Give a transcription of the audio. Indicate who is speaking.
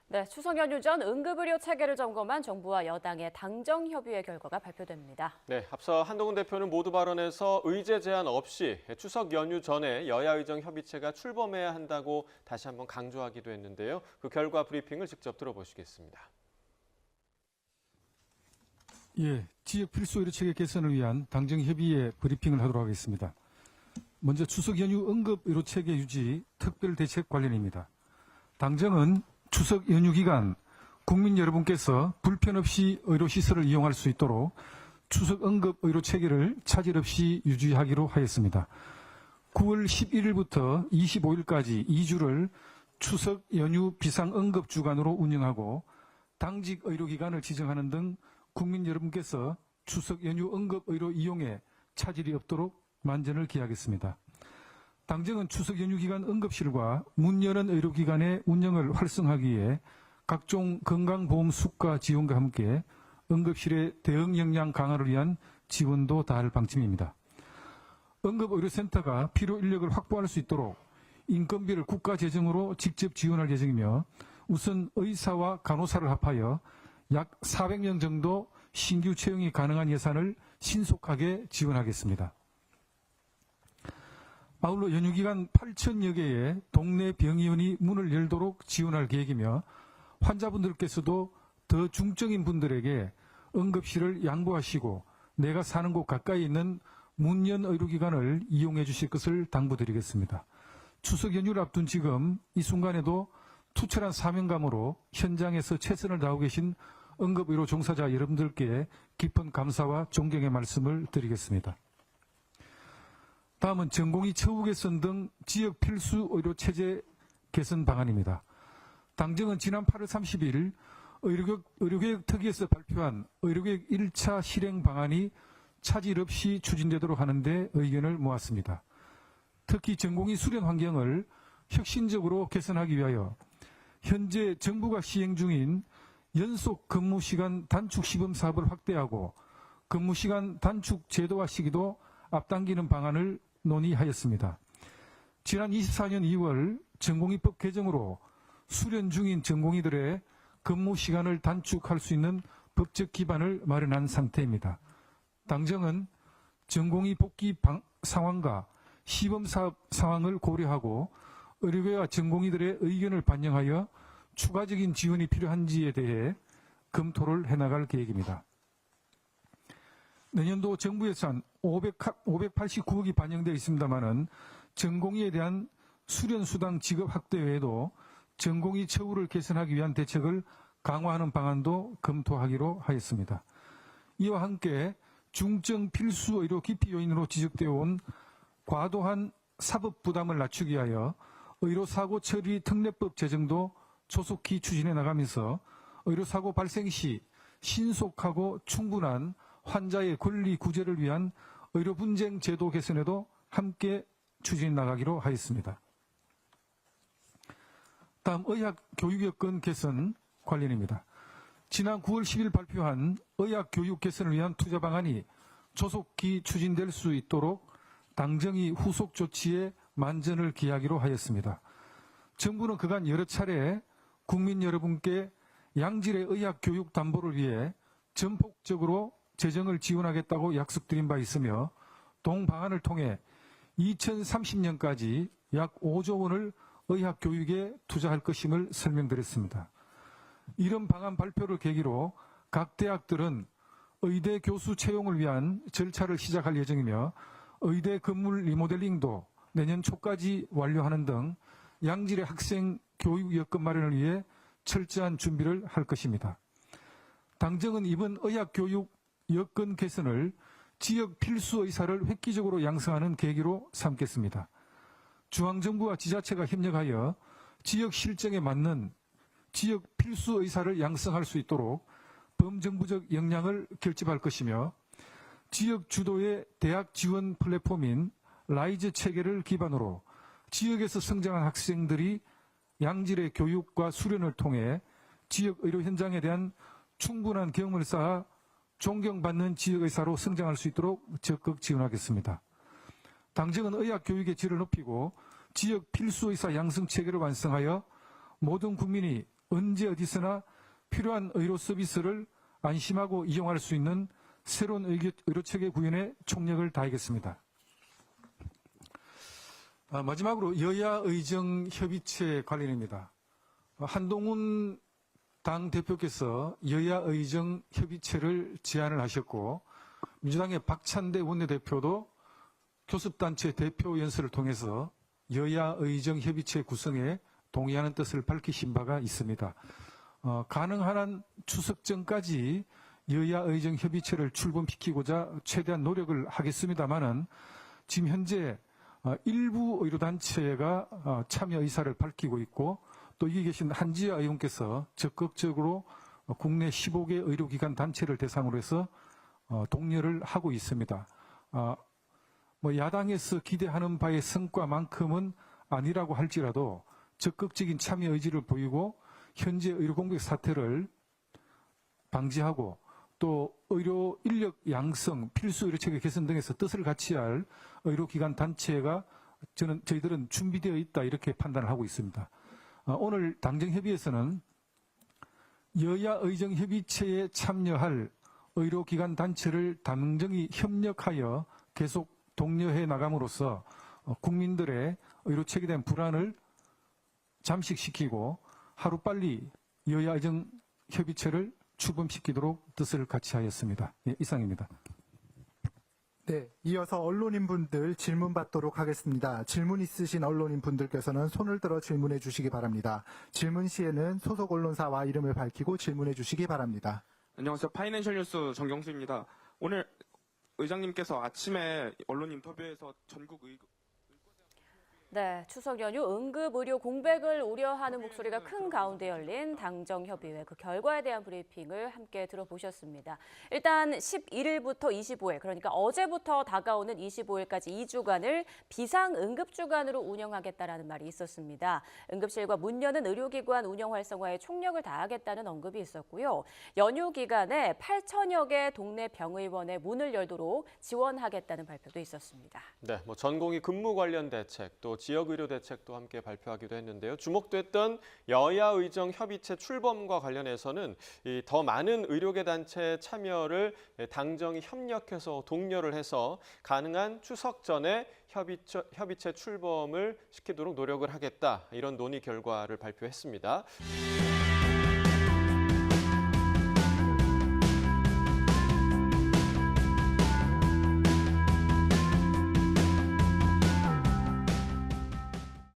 Speaker 1: 네, 추석 연휴 전 응급의료 체계를 점검한 정부와 여당의 당정협의회 결과가 발표됩니다.
Speaker 2: 네, 앞서 한동훈 대표는 모두 발언에서 의제 제한 없이 추석 연휴 전에 여야의정 협의체가 출범해야 한다고 다시 한번 강조하기도 했는데요. 그 결과 브리핑을 직접 들어보시겠습니다.
Speaker 3: 예, 지역 필수 의료 체계 개선을 위한 당정협의회 브리핑을 하도록 하겠습니다. 먼저 추석 연휴 응급 의료 체계 유지 특별 대책 관련입니다. 당정은 추석 연휴 기간 국민 여러분께서 불편 없이 의료시설을 이용할 수 있도록 추석 응급 의료 체계를 차질 없이 유지하기로 하였습니다. 9월 11일부터 25일까지 2주를 추석 연휴 비상 응급 주간으로 운영하고 당직 의료기관을 지정하는 등 국민 여러분께서 추석 연휴 응급 의료 이용에 차질이 없도록 만전을 기하겠습니다. 당정은 추석 연휴 기간 응급실과 문 여는 의료기관의 운영을 활성화하기 위해 각종 건강보험 수가 지원과 함께 응급실의 대응 역량 강화를 위한 지원도 다할 방침입니다. 응급의료센터가 필요 인력을 확보할 수 있도록 인건비를 국가 재정으로 직접 지원할 예정이며 우선 의사와 간호사를 합하여 약 400명 정도 신규 채용이 가능한 예산을 신속하게 지원하겠습니다. 아울러 연휴 기간 8천여 개의 동네 병의원이 문을 열도록 지원할 계획이며 환자분들께서도 더 중증인 분들에게 응급실을 양보하시고 내가 사는 곳 가까이 있는 문연 의료기관을 이용해 주실 것을 당부드리겠습니다. 추석 연휴를 앞둔 지금 이 순간에도 투철한 사명감으로 현장에서 최선을 다하고 계신 응급의료 종사자 여러분들께 깊은 감사와 존경의 말씀을 드리겠습니다. 다음은 전공의 처우 개선 등 지역 필수 의료 체제 개선 방안입니다. 당정은 지난 8월 30일 의료개혁 특위에서 발표한 의료개혁 1차 실행 방안이 차질 없이 추진되도록 하는 데 의견을 모았습니다. 특히 전공의 수련 환경을 혁신적으로 개선하기 위하여 현재 정부가 시행 중인 연속 근무시간 단축 시범 사업을 확대하고 근무시간 단축 제도화 시기도 앞당기는 방안을 논의하였습니다. 지난 24년 2월 전공의법 개정으로 수련 중인 전공의들의 근무 시간을 단축할 수 있는 법적 기반을 마련한 상태입니다. 당정은 전공의 복귀 상황과 시범사업 상황을 고려하고 의료계와 전공의들의 의견을 반영하여 추가적인 지원이 필요한지에 대해 검토를 해나갈 계획입니다. 내년도 정부 예산 589억이 반영되어 있습니다마는 전공의에 대한 수련수당 지급 확대 외에도 전공의 처우를 개선하기 위한 대책을 강화하는 방안도 검토하기로 하였습니다. 이와 함께 중증 필수 의료 기피 요인으로 지적되어 온 과도한 사법 부담을 낮추기 위하여 의료사고 처리 특례법 제정도 조속히 추진해 나가면서 의료사고 발생 시 신속하고 충분한 환자의 권리 구제를 위한 의료분쟁 제도 개선에도 함께 추진해 나가기로 하였습니다. 다음 의학교육 여건 개선 관련입니다. 지난 9월 10일 발표한 의학교육 개선을 위한 투자 방안이 조속히 추진될 수 있도록 당정이 후속 조치에 만전을 기하기로 하였습니다. 정부는 그간 여러 차례 국민 여러분께 양질의 의학교육 담보를 위해 전폭적으로 재정을 지원하겠다고 약속드린 바 있으며 동방안을 통해 2030년까지 약 5조 원을 의학교육에 투자할 것임을 설명드렸습니다. 이런 방안 발표를 계기로 각 대학들은 의대 교수 채용을 위한 절차를 시작할 예정이며 의대 건물 리모델링도 내년 초까지 완료하는 등 양질의 학생 교육 여건 마련을 위해 철저한 준비를 할 것입니다. 당정은 이번 의학교육 여건 개선을 지역 필수 의사를 획기적으로 양성하는 계기로 삼겠습니다. 중앙정부와 지자체가 협력하여 지역 실정에 맞는 지역 필수 의사를 양성할 수 있도록 범정부적 역량을 결집할 것이며 지역 주도의 대학 지원 플랫폼인 라이즈 체계를 기반으로 지역에서 성장한 학생들이 양질의 교육과 수련을 통해 지역 의료 현장에 대한 충분한 경험을 쌓아 존경받는 지역의사로 성장할 수 있도록 적극 지원하겠습니다. 당정은 의학교육의 질을 높이고 지역 필수의사 양성 체계를 완성하여 모든 국민이 언제 어디서나 필요한 의료 서비스를 안심하고 이용할 수 있는 새로운 의료체계 구현에 총력을 다하겠습니다. 마지막으로 여야의정협의체 관련입니다. 한동훈 당대표께서 여야의정협의체를 제안을 하셨고 민주당의 박찬대 원내대표도 교섭단체 대표 연설을 통해서 여야의정협의체 구성에 동의하는 뜻을 밝히신 바가 있습니다. 가능한 한 추석 전까지 여야의정협의체를 출범시키고자 최대한 노력을 하겠습니다마는 지금 현재 일부 의료단체가 참여 의사를 밝히고 있고 또 여기 계신 한지아 의원께서 적극적으로 국내 15개 의료기관 단체를 대상으로 해서 독려를 하고 있습니다. 야당에서 기대하는 바의 성과만큼은 아니라고 할지라도 적극적인 참여 의지를 보이고 현재 의료공백 사태를 방지하고 또 의료 인력 양성, 필수 의료체계 개선 등에서 뜻을 같이 할 의료기관 단체가 저희들은 준비되어 있다 이렇게 판단을 하고 있습니다. 오늘 당정협의에서는 여야의정협의체에 참여할 의료기관 단체를 당정이 협력하여 계속 독려해 나감으로써 국민들의 의료체계에 대한 불안을 잠식시키고 하루빨리 여야의정협의체를 출범시키도록 뜻을 같이 하였습니다. 이상입니다.
Speaker 4: 네, 이어서 언론인분들 질문 받도록 하겠습니다. 질문 있으신 언론인분들께서는 손을 들어 질문해 주시기 바랍니다. 질문 시에는 소속 언론사와 이름을 밝히고 질문해 주시기 바랍니다.
Speaker 5: 안녕하세요. 파이낸셜 뉴스 정경수입니다. 오늘 의장님께서 아침에 언론 인터뷰에서
Speaker 1: 네, 추석 연휴 응급 의료 공백을 우려하는 목소리가 큰 가운데 열린 당정협의회 그 결과에 대한 브리핑을 함께 들어보셨습니다. 일단 11일부터 25일, 그러니까 어제부터 다가오는 25일까지 2주간을 비상응급주간으로 운영하겠다라는 말이 있었습니다. 응급실과 문 여는 의료기관 운영 활성화에 총력을 다하겠다는 언급이 있었고요. 연휴 기간에 8천여 개 동네 병의원에 문을 열도록 지원하겠다는 발표도 있었습니다.
Speaker 2: 네, 전공의 근무 관련 대책 또 지역의료 대책도 함께 발표하기도 했는데요. 주목됐던 여야의정 협의체 출범과 관련해서는 더 많은 의료계 단체 참여를 당정이 협력해서 독려를 해서 가능한 추석 전에 협의체 출범을 시키도록 노력을 하겠다. 이런 논의 결과를 발표했습니다.